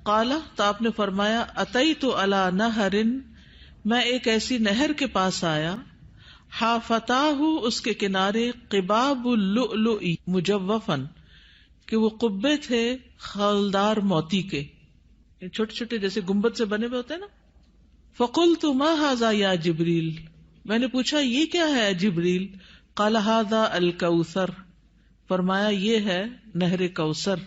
قال، تو آپ نے فرمایا اتیت علی نہر، میں ایک ایسی نہر کے پاس آیا، حافتاہ، اس کے کنارے، قباب اللؤلؤ مجوفن، کہ وہ قبے تھے خالدار موتی کے، چھوٹے چھوٹے جیسے گنبد سے بنے ہوئے ہوتے ہیں نا. فقلت ما ھذا یا جبریل، میں نے پوچھا یہ کیا ہے جبریل؟ قال ھذا الکوثر، فرمایا یہ ہے نہر کوثر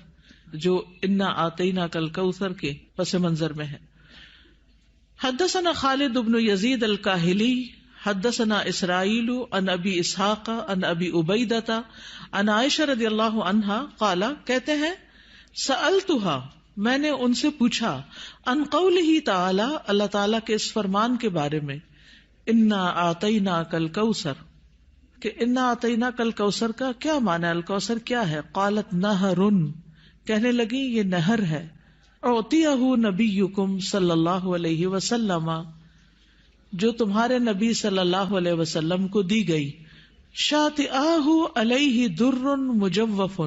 جو انا آتیناک الکوثر کے پس منظر میں ہے. حدثنا خالد بن یزید الکاہلی حدثنا اسرائیل عن ابی اسحاق عن ابی عبیدہ عن عائشہ رضی اللہ عنہا قال، کہتے ہیں سألتها، میں نے ان سے پوچھا، عن قولہ تعالی، اللہ تعالیٰ کے اس فرمان کے بارے میں، انا آتیناک الکوثر، کہ انا آتیناک الکوثر کا کیا معنی ہے، الکوثر کیا ہے؟ قالت نہر، کہنے لگی یہ نہر ہے، اعطیہ نبیکم صلی اللہ علیہ وسلم، جو تمہارے نبی صلی اللہ علیہ وسلم کو دی گئی، شاطئاہ علیہ در مجوف،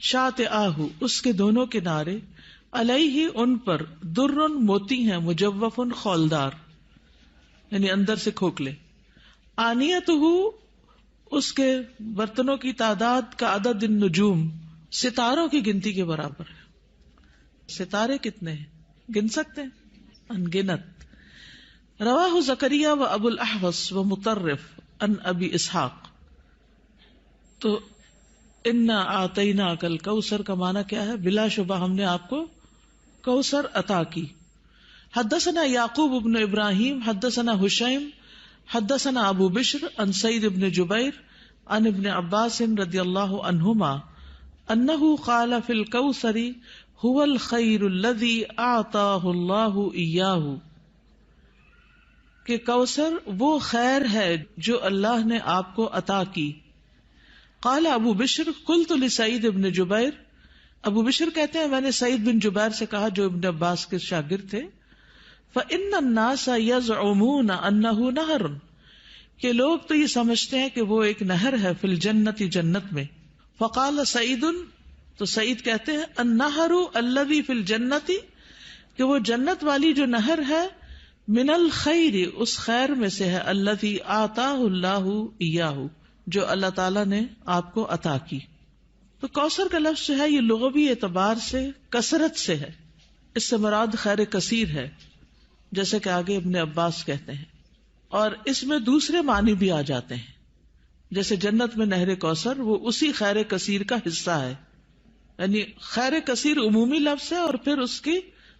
شاطئاہ اس کے دونوں کنارے، علیہ ان پر، در موتی ہیں، مجوف خولدار یعنی اندر سے کھوکھلے، آنیتہ اس کے برتنوں کی تعداد کا عدد النجوم، ستاروں کی گنتی کے برابر ہے. ستارے کتنے ہیں گن سکتے ہیں؟ انگنت. رواہ زکریا و ابو الاحوص و مطرف عن ابی اسحاق. تو انا آتیناک الکوثر کا معنی کیا ہے؟ بلا شبہ ہم نے آپ کو کوثر عطا کی. حدثنا یعقوب بن ابراہیم حدثنا حشیم حدثنا ابو بشر عن سعید بن جبیر عن ابن عباس رضی اللہ عنہما انہ قال فی الکوثر هو الخیر الذی اعطاہ اللہ ایاہ، کہ کوثر وہ خیر ہے جو اللہ نے آپ کو عطا کی. قال ابو بشر قلت لسعید بن جبیر، ابو بشر کہتے ہیں میں نے سعید بن جبیر سے کہا جو ابن عباس کے شاگرد تھے، فإن الناس يزعمون انه نہر، کہ لوگ تو یہ سمجھتے ہیں کہ وہ ایک نہر ہے، فی الجنت جنت میں. فقال سعید، تو سعید کہتے ہیں النہر الذی فی الجنت، کہ وہ جنت والی جو نہر ہے، من الخیر اس خیر میں سے ہے، الذی آتاہ اللہ ایاہ جو اللہ تعالیٰ نے آپ کو عطا کی. تو کوثر کا لفظ جو ہے یہ لغوی اعتبار سے کثرت سے ہے، اس سے مراد خیر کثیر ہے، جیسے کہ آگے ابن عباس کہتے ہیں. اور اس میں دوسرے معنی بھی آ جاتے ہیں، جیسے جنت میں نہر کوثر وہ اسی خیر کثیر کا حصہ ہے، یعنی خیر کثیر عمومی لفظ ہے اور پھر اس کی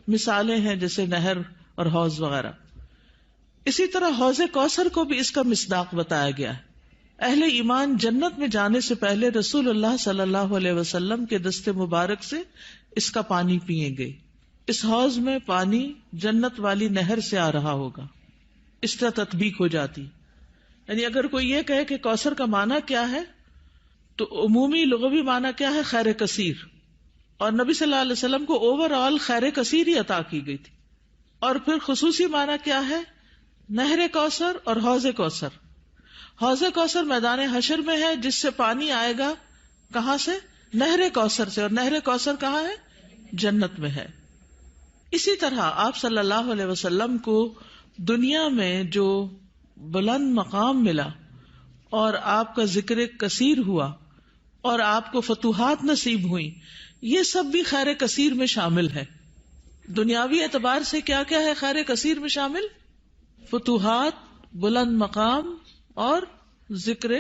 مثالیں ہیں جیسے نہر اور حوض وغیرہ. اسی طرح حوض کوثر کو بھی اس کا مصداق بتایا گیا ہے. اہل ایمان جنت میں جانے سے پہلے رسول اللہ صلی اللہ علیہ وسلم کے دست مبارک سے اس کا پانی پیئیں گے. اس حوض میں پانی جنت والی نہر سے آ رہا ہوگا، اس طرح تطبیق ہو جاتی. یعنی اگر کوئی یہ کہے کہ کوثر کا معنی کیا ہے، تو عمومی لغوی معنی کیا ہے؟ خیر کثیر. اور نبی صلی اللہ علیہ وسلم کو اوور آل خیر کثیر ہی عطا کی گئی تھی. اور پھر خصوصی معنی کیا ہے؟ نہر کوثر اور حوض کوثر. حوض کوثر میدان حشر میں ہے، جس سے پانی آئے گا کہاں سے؟ نہر کوثر سے. اور نہر کوثر کہاں ہے؟ جنت میں ہے. اسی طرح آپ صلی اللہ علیہ وسلم کو دنیا میں جو بلند مقام ملا اور آپ کا ذکر کثیر ہوا اور آپ کو فتوحات نصیب ہوئی، یہ سب بھی خیر کثیر میں شامل ہے. دنیاوی اعتبار سے کیا کیا ہے خیر کثیر میں شامل؟ فتوحات، بلند مقام اور ذکر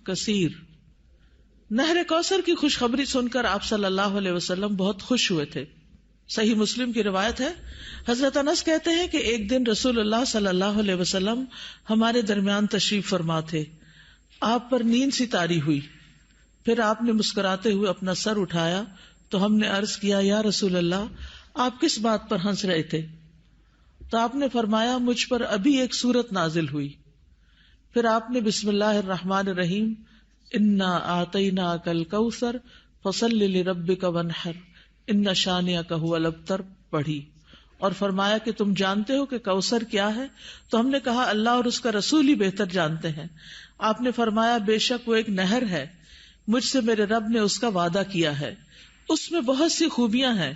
کثیر. نہر کوثر کی خوشخبری سن کر آپ صلی اللہ علیہ وسلم بہت خوش ہوئے تھے. صحیح مسلم کی روایت ہے، حضرت انس کہتے ہیں کہ ایک دن رسول اللہ صلی اللہ علیہ وسلم ہمارے درمیان تشریف فرما تھے. آپ پر نیند سی طاری ہوئی، پھر آپ نے مسکراتے ہوئے اپنا سر اٹھایا تو ہم نے عرض کیا یا رسول اللہ آپ کس بات پر ہنس رہے تھے؟ تو آپ نے فرمایا مجھ پر ابھی ایک سورت نازل ہوئی. پھر آپ نے بسم اللہ الرحمن الرحیم انا آتیناک الکوثر فصل لربک وانحر ان شانئک ھو الابتر پڑھی، اور فرمایا کہ تم جانتے ہو کہ کوثر کیا ہے؟ تو ہم نے کہا اللہ اور اس کا رسول ہی بہتر جانتے ہیں. آپ نے فرمایا بے شک وہ ایک نہر ہے، مجھ سے میرے رب نے اس کا وعدہ کیا ہے، اس میں بہت سی خوبیاں ہیں،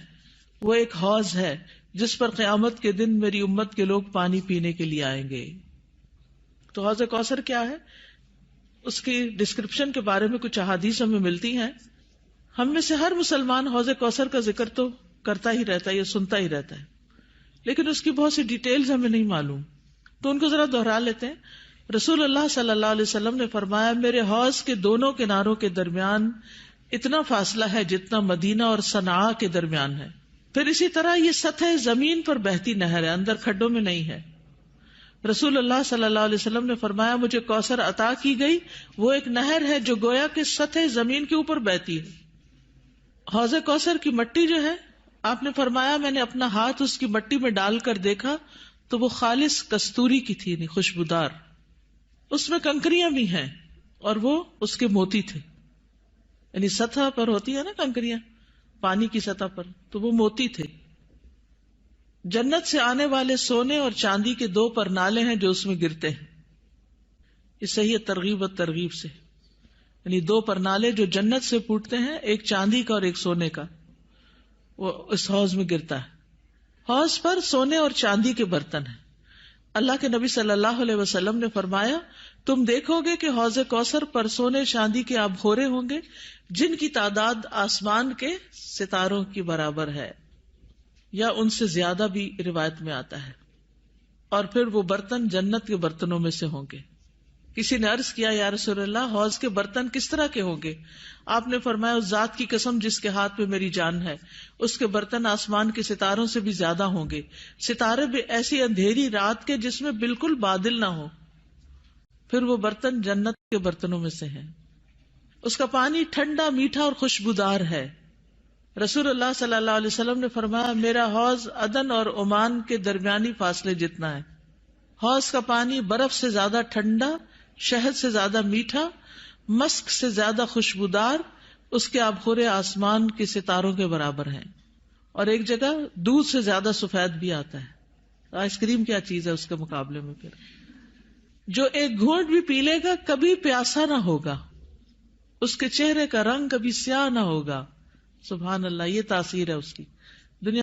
وہ ایک حوض ہے جس پر قیامت کے دن میری امت کے لوگ پانی پینے کے لیے آئیں گے. تو حوض کوثر کیا ہے، اس کی ڈسکرپشن کے بارے میں کچھ احادیث ہمیں ملتی ہیں. ہم میں سے ہر مسلمان حوض کوثر کا ذکر تو کرتا ہی رہتا ہے یا سنتا ہی رہتا ہے، لیکن اس کی بہت سی ڈیٹیلز ہمیں نہیں معلوم، تو ان کو ذرا دہرا لیتے ہیں. رسول اللہ صلی اللہ علیہ وسلم نے فرمایا، میرے حوض کے دونوں کناروں کے درمیان اتنا فاصلہ ہے جتنا مدینہ اور صنعاء کے درمیان ہے. پھر اسی طرح یہ سطح زمین پر بہتی نہر ہے، اندر کھڈوں میں نہیں ہے. رسول اللہ صلی اللہ علیہ وسلم نے فرمایا، مجھے کوثر عطا کی گئی، وہ ایک نہر ہے جو گویا کہ سطح زمین کے اوپر بہتی ہے. حوض کوثر کی مٹی جو ہے، آپ نے فرمایا میں نے اپنا ہاتھ اس کی مٹی میں ڈال کر دیکھا تو وہ خالص کستوری کی تھی، نہیں خوشبودار. اس میں کنکریاں بھی ہیں اور وہ اس کے موتی تھے، یعنی سطح پر ہوتی ہے نا کنکریاں پانی کی سطح پر، تو وہ موتی تھے. جنت سے آنے والے سونے اور چاندی کے 2 پرنالے ہیں جو اس میں گرتے ہیں. اس صحیح ترغیب و ترغیب سے، یعنی 2 پرنالے جو جنت سے پھوٹتے ہیں، ایک چاندی کا اور ایک سونے کا، وہ اس حوض میں گرتا ہے. حوض پر سونے اور چاندی کے برتن ہیں. اللہ کے نبی صلی اللہ علیہ وسلم نے فرمایا، تم دیکھو گے کہ حوض کوثر پر سونے چاندی کے آبخورے ہوں گے جن کی تعداد آسمان کے ستاروں کی برابر ہے، یا ان سے زیادہ بھی روایت میں آتا ہے. اور پھر وہ برتن جنت کے برتنوں میں سے ہوں گے. کسی نے عرض کیا، یا رسول اللہ، حوض کے برتن کس طرح کے ہوں گے؟ آپ نے فرمایا، اس ذات کی قسم جس کے ہاتھ میں میری جان ہے، اس کے برتن آسمان کے ستاروں سے بھی زیادہ ہوں گے. ستارے بھی ایسی اندھیری رات کے جس میں بالکل بادل نہ ہو. پھر وہ برتن جنت کے برتنوں میں سے ہیں. اس کا پانی ٹھنڈا، میٹھا اور خوشبودار ہے. رسول اللہ صلی اللہ علیہ وسلم نے فرمایا، میرا حوض عدن اور عمان کے درمیانی فاصلے جتنا ہے. حوض کا پانی برف سے زیادہ ٹھنڈا، شہد سے زیادہ میٹھا، مسک سے زیادہ خوشبودار، اس کے آبخورے آسمان کے ستاروں کے برابر ہیں. اور ایک جگہ دودھ سے زیادہ سفید بھی آتا ہے. آئس کریم کیا چیز ہے اس کے مقابلے میں؟ پھر جو ایک گھونٹ بھی پی لے گا کبھی پیاسا نہ ہوگا، اس کے چہرے کا رنگ کبھی سیاہ نہ ہوگا. سبحان اللہ، یہ تاثیر ہے اس کی.